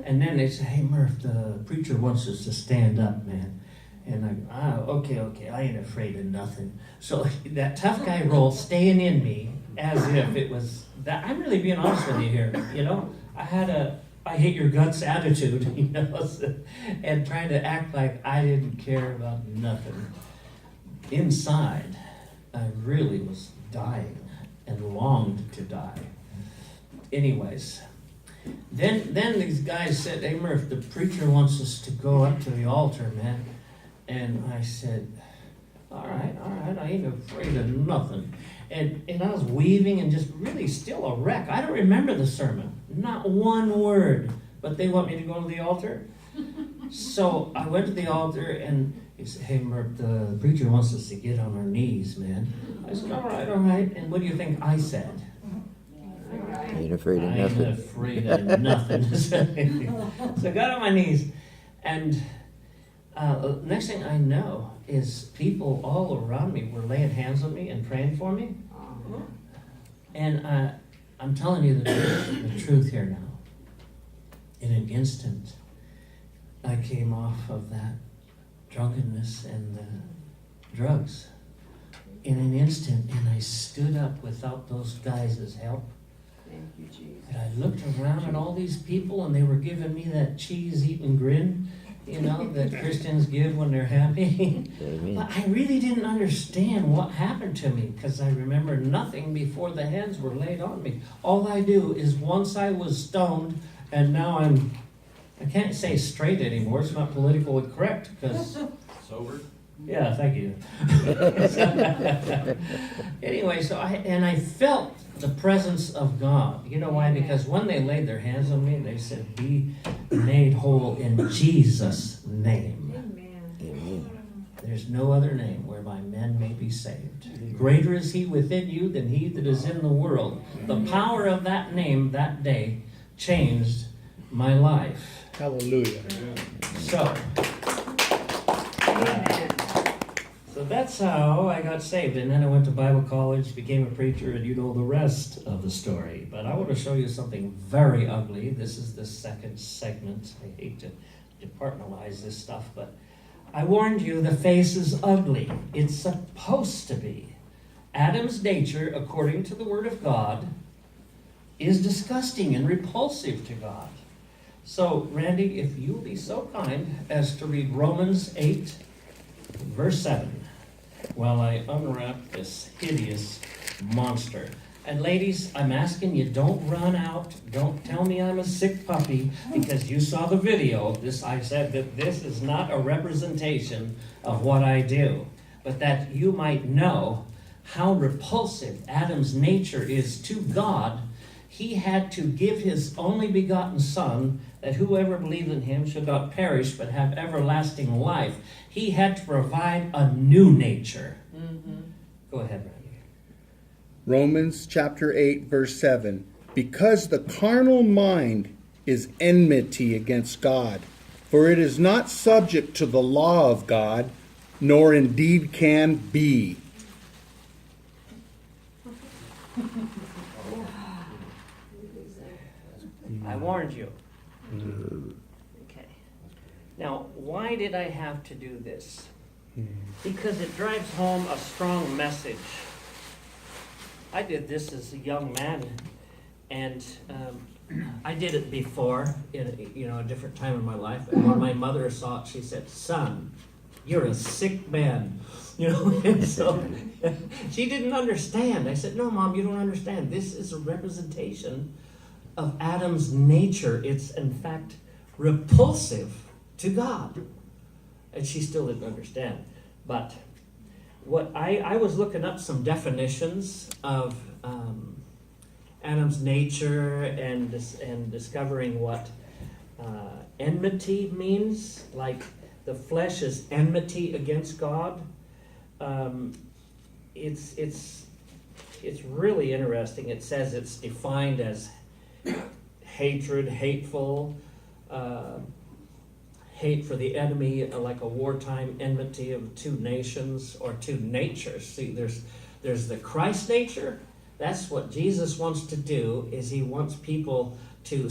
And then they say, hey, Murph, the preacher wants us to stand up, man. And I go, okay, I ain't afraid of nothing. So that tough guy role staying in me as if it was that. I'm really being honest with you here, you know. I had a I hate your guts attitude, you know, and trying to act like I didn't care about nothing. Inside, I really was dying and longed to die. Anyways, then these guys said, hey Murph, the preacher wants us to go up to the altar, man. And I said, all right, I ain't afraid of nothing. And I was weaving and just really still a wreck. I don't remember the sermon, not one word, but they want me to go to the altar. So I went to the altar and he said, hey Murph, the preacher wants us to get on our knees, man. I said, all right. And what do you think I said? Ain't afraid of nothing. I ain't afraid of nothing. So I got on my knees, and next thing I know is people all around me were laying hands on me and praying for me. And I'm telling you the truth here now. In an instant, I came off of that drunkenness and the drugs. In an instant, and I stood up without those guys' help. Thank you, Jesus. And I looked around at all these people, and they were giving me that cheese-eating grin, you know, that Christians give when they're happy. But I really didn't understand what happened to me, because I remember nothing before the hands were laid on me. All I do is once I was stoned, and now I can't say straight anymore. It's not politically correct, because... Sober? Yeah, thank you. Anyway, so I felt the presence of God. You know why? Because when they laid their hands on me, they said, be made whole in Jesus' name. Amen. There's no other name whereby men may be saved. Greater is he within you than he that is in the world. The power of that name that day changed my life. Hallelujah. So that's how I got saved. And then I went to Bible college, became a preacher, and you know the rest of the story. But I want to show you something very ugly. This is the second segment. I hate to departmentalize this stuff, but I warned you, the face is ugly. It's supposed to be. Adam's nature, according to the Word of God, is disgusting and repulsive to God. So, Randy, if you'll be so kind as to read Romans 8, verse 7, while I unwrap this hideous monster. And ladies, I'm asking you, don't run out. Don't tell me I'm a sick puppy, because you saw the video. I said that this is not a representation of what I do, but that you might know how repulsive Adam's nature is to God. He had to give his only begotten Son, that whoever believes in him should not perish but have everlasting life. He had to provide a new nature. Mm-hmm. Go ahead, Randy. Romans chapter 8, verse 7. Because the carnal mind is enmity against God, for it is not subject to the law of God, nor indeed can be. I warned you. Okay. Now, why did I have to do this? Because it drives home a strong message. I did this as a young man, and I did it before in a different time in my life. And when my mother saw it, she said, "Son, you're a sick man." And so she didn't understand. I said, "No, Mom, you don't understand. This is a representation of Adam's nature. It's in fact repulsive to God." And she still didn't understand. But what I was looking up some definitions of Adam's nature and discovering what enmity means, like the flesh is enmity against God. It's really interesting. It says it's defined as hatred, hateful, hate for the enemy, like a wartime enmity of two nations or two natures. See, there's the Christ nature. That's what Jesus wants to do, is he wants people to